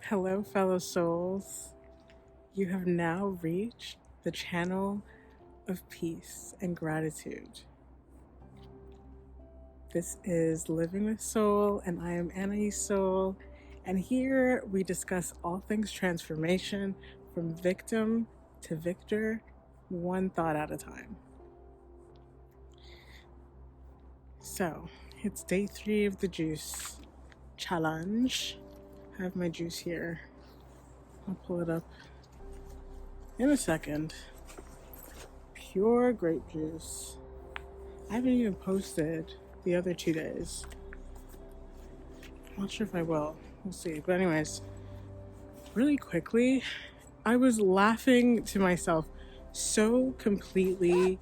Hello, fellow souls. You have now reached the channel of peace and gratitude. This is Living with Soul, and I am Anais Soul. And here we discuss all things transformation from victim to victor, one thought at a time. So, it's day 3 of the juice challenge. I have my juice here. I'll pull it up in a second. Pure grape juice. I haven't even posted the other 2 days. I'm not sure if I will. We'll see. But anyways, really quickly, I was laughing to myself so completely,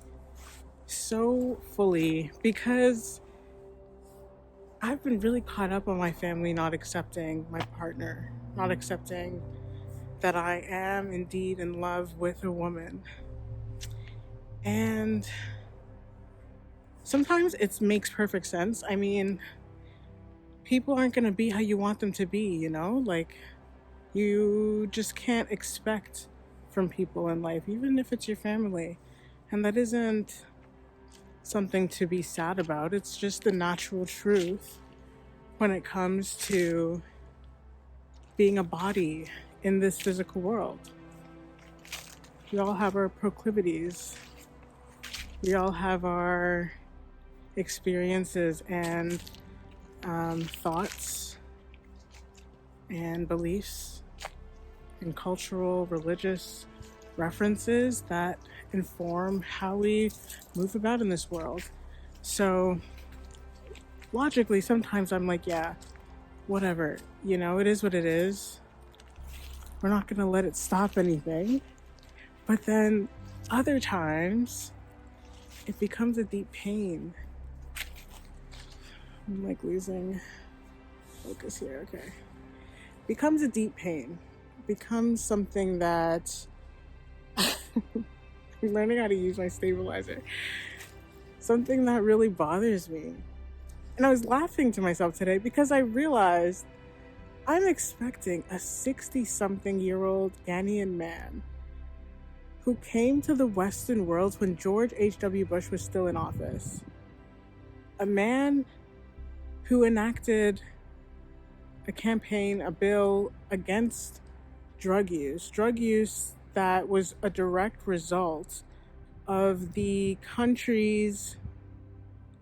so fully, because I've been really caught up on my family not accepting my partner, not accepting that I am indeed in love with a woman. And sometimes it makes perfect sense. I mean, people aren't going to be how you want them to be, you know? Like, you just can't expect from people in life, even if it's your family. And that isn't something to be sad about. It's just the natural truth when it comes to being a body in this physical world. We all have our proclivities. We all have our experiences and thoughts and beliefs and cultural, religious references that inform how we move about in this world. So logically, sometimes I'm like, yeah, whatever, it is what it is. We're not going to let it stop anything. But then other times, it becomes a deep pain. I'm like losing focus here. Okay. Becomes a deep pain. Becomes something that I'm learning how to use my stabilizer. Something that really bothers me. And I was laughing to myself today because I realized I'm expecting a 60-something-year-old Ghanaian man who came to the Western world when George H.W. Bush was still in office. A man who enacted a campaign, a bill against drug use that was a direct result of the countries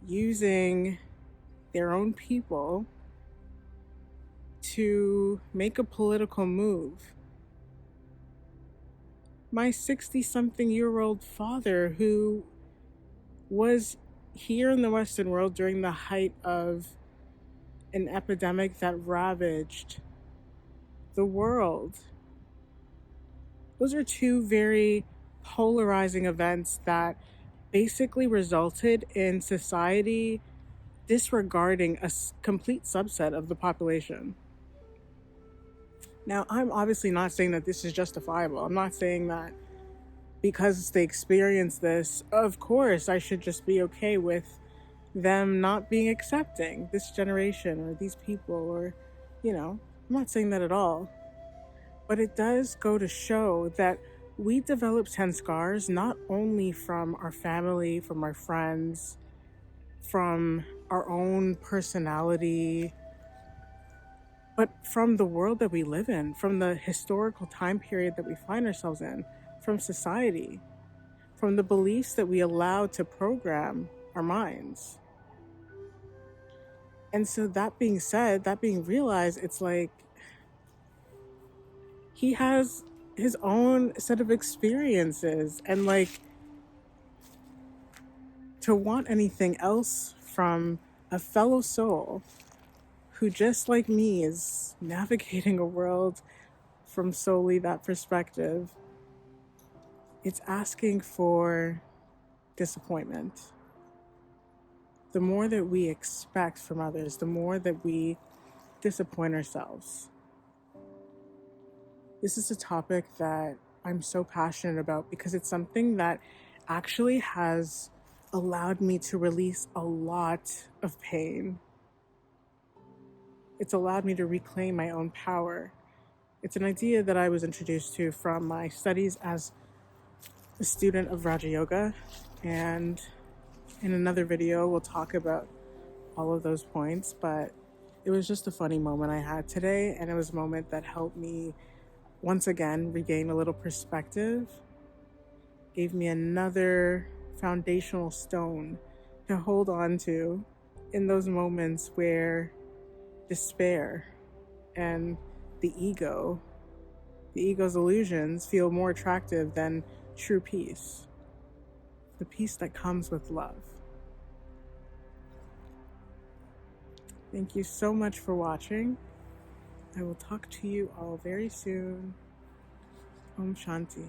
using their own people to make a political move. My 60-something-year-old father, who was here in the Western world during the height of an epidemic that ravaged the world. Those are two very polarizing events that basically resulted in society disregarding a complete subset of the population. Now, I'm obviously not saying that this is justifiable. I'm not saying that because they experienced this, of course, I should just be okay with them not being accepting, this generation or these people, or, I'm not saying that at all. But it does go to show that we develop 10 scars not only from our family, from our friends, from our own personality, but from the world that we live in, from the historical time period that we find ourselves in, from society, from the beliefs that we allow to program our minds. And so that being said, that being realized, it's like he has his own set of experiences, and like to want anything else from a fellow soul who just like me is navigating a world from solely that perspective, it's asking for disappointment. The more that we expect from others, the more that we disappoint ourselves. This is a topic that I'm so passionate about because it's something that actually has allowed me to release a lot of pain. It's allowed me to reclaim my own power. It's an idea that I was introduced to from my studies as a student of Raja Yoga, and in another video we'll talk about all of those points, but it was just a funny moment I had today, and it was a moment that helped me once again regain a little perspective, gave me another foundational stone to hold on to in those moments where despair and the ego's illusions feel more attractive than true peace, the peace that comes with love. Thank you so much for watching. I will talk to you all very soon. Om Shanti.